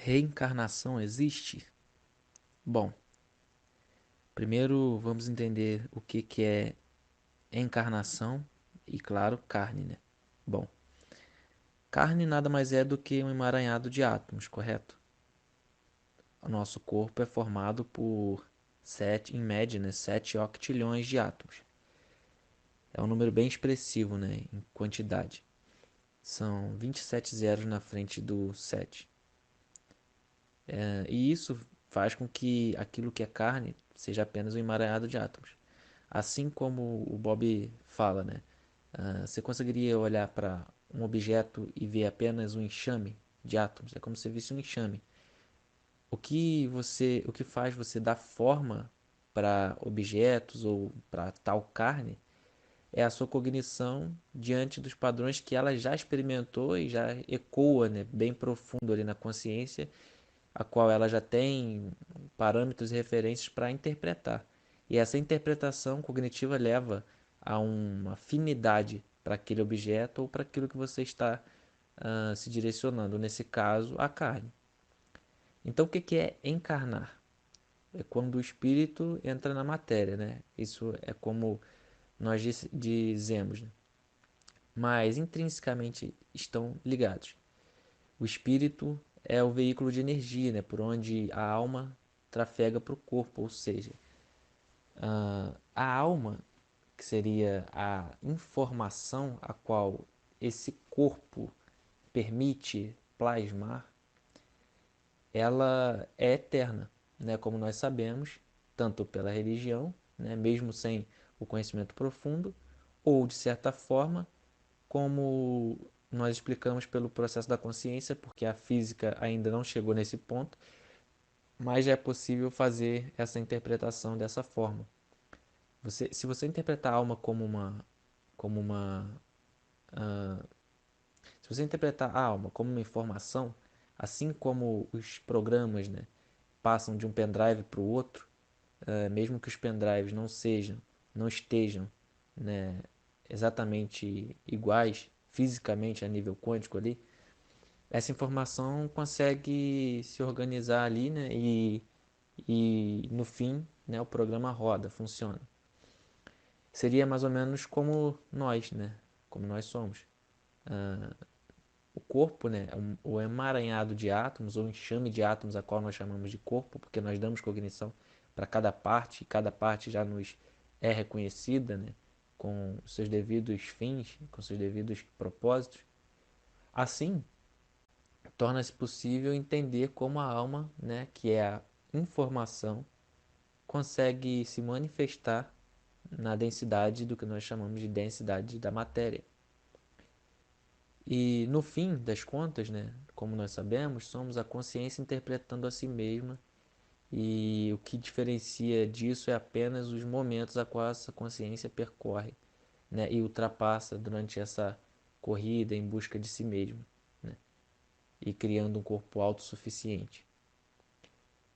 Reencarnação existe? Bom, primeiro vamos entender o que é encarnação e, claro, carne, né? Bom, carne nada mais é do que um emaranhado de átomos, correto? O nosso corpo é formado por em média, né, 7 octilhões de átomos. É um número bem expressivo, né, em quantidade. São 27 zeros na frente do 7. E isso faz com que aquilo que é carne seja apenas um emaranhado de átomos. Assim como o Bob fala, né? Você conseguiria olhar para um objeto e ver apenas um enxame de átomos? É como se visse um enxame. O que faz você dar forma para objetos ou para tal carne é a sua cognição diante dos padrões que ela já experimentou e já ecoa, né, bem profundo ali na consciência, a qual ela já tem parâmetros e referências para interpretar. E essa interpretação cognitiva leva a uma afinidade para aquele objeto ou para aquilo que você está se direcionando, nesse caso, a carne. Então, o que é encarnar? É quando o espírito entra na matéria, né? Isso é como nós dizemos, né? Mas intrinsecamente estão ligados. O espírito é o veículo de energia, né? Por onde a alma trafega para o corpo, ou seja, a alma, que seria a informação a qual esse corpo permite plasmar, ela é eterna, né? Como nós sabemos, tanto pela religião, né? Mesmo sem o conhecimento profundo, ou de certa forma, como nós explicamos pelo processo da consciência, porque a física ainda não chegou nesse ponto, mas já é possível fazer essa interpretação dessa forma. Se você interpretar a alma como uma, se você interpretar a alma como uma informação, assim como os programas, né, passam de um pendrive para o outro, mesmo que os pendrives não estejam, né, exatamente iguais fisicamente a nível quântico ali, essa informação consegue se organizar ali, né, e no fim, né, o programa roda, funciona. Seria mais ou menos como nós, né, como nós somos. O corpo, né, o emaranhado de átomos, ou enxame de átomos, a qual nós chamamos de corpo, porque nós damos cognição para cada parte, e cada parte já nos é reconhecida, né, com seus devidos fins, com seus devidos propósitos. Assim, torna-se possível entender como a alma, né, que é a informação, consegue se manifestar na densidade do que nós chamamos de densidade da matéria. E no fim das contas, né, como nós sabemos, somos a consciência interpretando a si mesma, e o que diferencia disso é apenas os momentos a qual essa consciência percorre, né, e ultrapassa durante essa corrida em busca de si mesmo, né, e criando um corpo autossuficiente.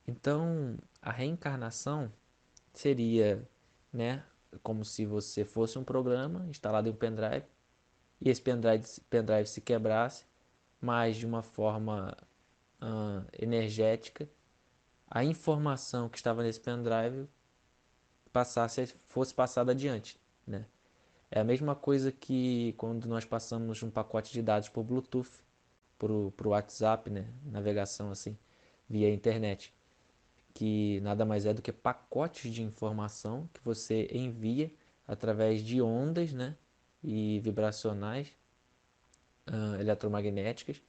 Então, a reencarnação seria, né, como se você fosse um programa instalado em um pendrive e esse pendrive se quebrasse, mas de uma forma energética, a informação que estava nesse pendrive fosse passada adiante, né? É a mesma coisa que quando nós passamos um pacote de dados por Bluetooth para o WhatsApp, né? Navegação assim via internet, que nada mais é do que pacotes de informação que você envia através de ondas, né, e vibracionais, eletromagnéticas,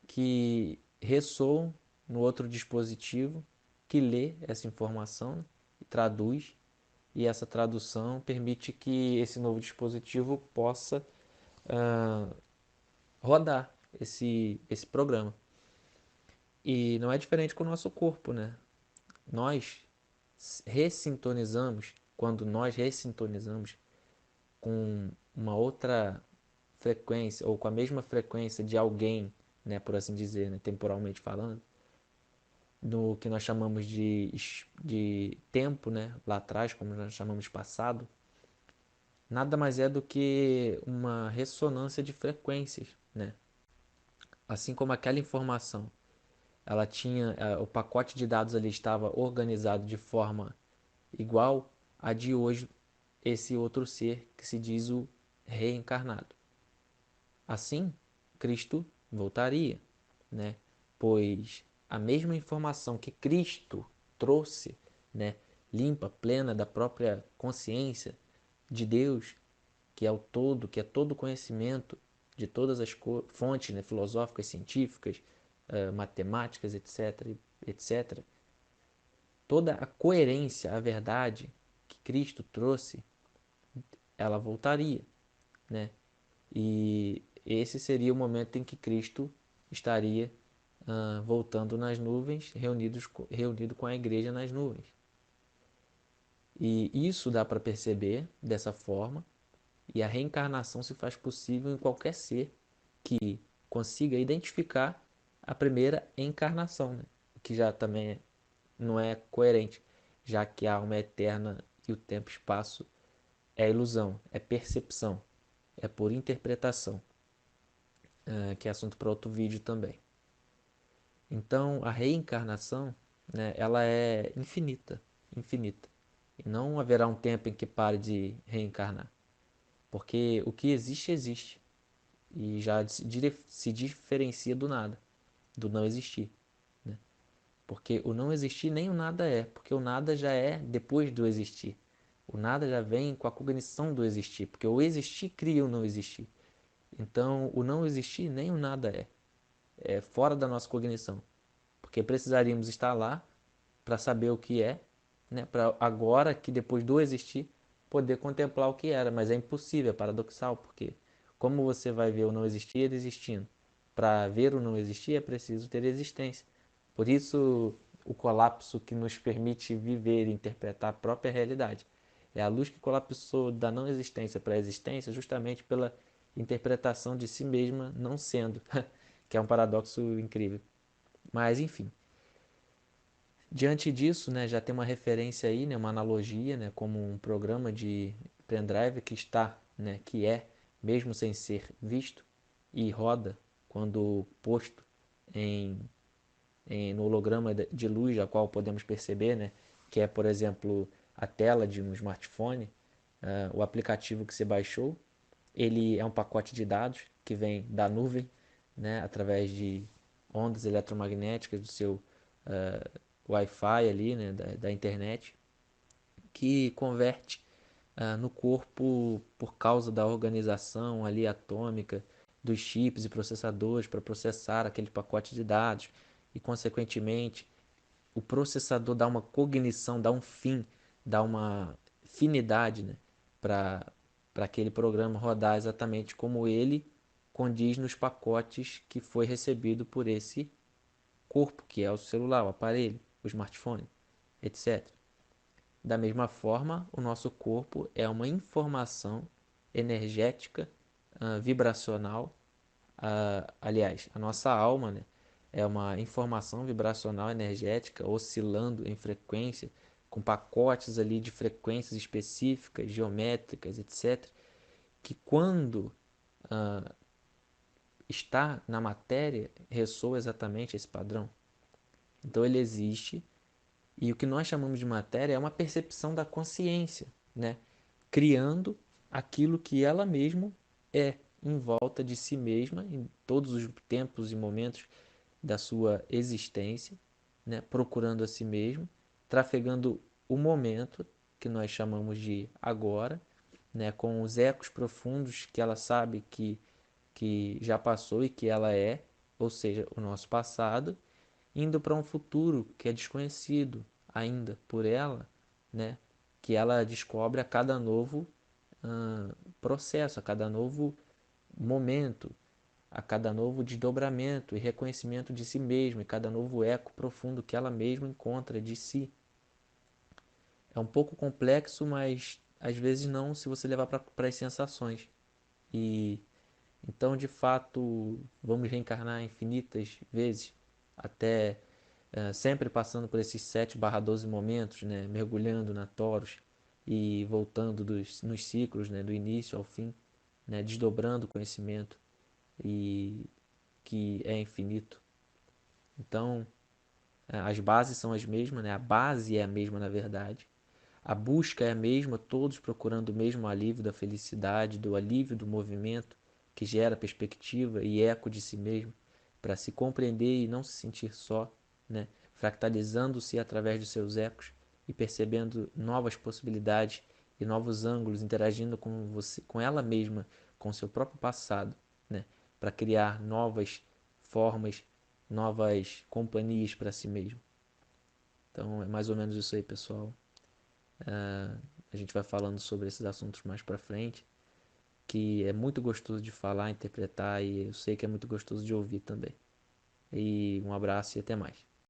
que ressoam no outro dispositivo que lê essa informação e traduz, e essa tradução permite que esse novo dispositivo possa rodar esse programa. E não é diferente com o nosso corpo, né? Nós ressintonizamos, quando nós ressintonizamos com uma outra frequência ou com a mesma frequência de alguém, né, por assim dizer, né, temporalmente falando, do que nós chamamos de tempo, né, lá atrás, como nós chamamos de passado, nada mais é do que uma ressonância de frequências, né? Assim como aquela informação ela tinha, o pacote de dados ali estava organizado de forma igual a de hoje, esse outro ser que se diz o reencarnado. Assim, Cristo voltaria, né? Pois a mesma informação que Cristo trouxe, né, limpa, plena da própria consciência de Deus, que é o todo, que é todo o conhecimento de todas as fontes, né, filosóficas, científicas, matemáticas, etc, etc. Toda a coerência, a verdade que Cristo trouxe, ela voltaria, né? E esse seria o momento em que Cristo estaria voltando nas nuvens, reunido com a igreja nas nuvens. E isso dá para perceber dessa forma, e a reencarnação se faz possível em qualquer ser que consiga identificar a primeira encarnação, né? O que já também não é coerente, já que a alma é eterna e o tempo e espaço é ilusão, é percepção, é por interpretação, que é assunto para outro vídeo também. Então, a reencarnação, né, ela é infinita, infinita. E não haverá um tempo em que pare de reencarnar, porque o que existe, existe. E já se diferencia do nada, do não existir, né? Porque o não existir nem o nada é, porque o nada já é depois do existir. O nada já vem com a cognição do existir, porque o existir cria o não existir. Então, o não existir nem o nada é fora da nossa cognição, porque precisaríamos estar lá para saber o que é, né? Para agora que depois do existir poder contemplar o que era, mas é impossível, é paradoxal, porque como você vai ver o não existir existindo? Para ver o não existir é preciso ter existência. Por isso o colapso que nos permite viver e interpretar a própria realidade. É a luz que colapsou da não existência para a existência justamente pela interpretação de si mesma não sendo, que é um paradoxo incrível. Mas enfim, diante disso, né, já tem uma referência aí, né, uma analogia, né, como um programa de pendrive que está, né, que é, mesmo sem ser visto, e roda quando posto em, no holograma de luz, a qual podemos perceber, né, que é, por exemplo, a tela de um smartphone, o aplicativo que você baixou, ele é um pacote de dados que vem da nuvem, né, através de ondas eletromagnéticas do seu Wi-Fi ali, né, da internet, que converte no corpo por causa da organização ali atômica dos chips e processadores para processar aquele pacote de dados e, consequentemente, o processador dá uma cognição, dá um fim, dá uma finidade, né, para aquele programa rodar exatamente como ele condiz nos pacotes que foi recebido por esse corpo, que é o celular, o aparelho, o smartphone, etc. Da mesma forma, o nosso corpo é uma informação energética, vibracional. Aliás, a nossa alma, né, é uma informação vibracional energética oscilando em frequência, com pacotes ali de frequências específicas, geométricas, etc., que quando está na matéria, ressoa exatamente esse padrão. Então ele existe. E o que nós chamamos de matéria é uma percepção da consciência, né? Criando aquilo que ela mesma é em volta de si mesma, em todos os tempos e momentos da sua existência, né? Procurando a si mesmo, trafegando o momento que nós chamamos de agora, né? Com os ecos profundos que ela sabe que já passou e que ela é, ou seja, o nosso passado, indo para um futuro que é desconhecido ainda por ela, né? Que ela descobre a cada novo processo, a cada novo momento, a cada novo desdobramento e reconhecimento de si mesma, e cada novo eco profundo que ela mesma encontra de si. É um pouco complexo, mas às vezes não se você levar para as sensações. E então, de fato, vamos reencarnar infinitas vezes até sempre passando por esses 7/12 momentos, né, mergulhando na Toros e voltando nos ciclos, né, do início ao fim, né, desdobrando o conhecimento e que é infinito. Então, as bases são as mesmas, né? A base é a mesma, na verdade. A busca é a mesma, todos procurando o mesmo alívio da felicidade, do alívio do movimento, que gera perspectiva e eco de si mesmo, para se compreender e não se sentir só, né? Fractalizando-se através dos seus ecos e percebendo novas possibilidades e novos ângulos, interagindo com você, com ela mesma, com seu próprio passado, né? Para criar novas formas, novas companhias para si mesmo. Então é mais ou menos isso aí, pessoal. A gente vai falando sobre esses assuntos mais para frente, que é muito gostoso de falar, interpretar e eu sei que é muito gostoso de ouvir também. E um abraço e até mais.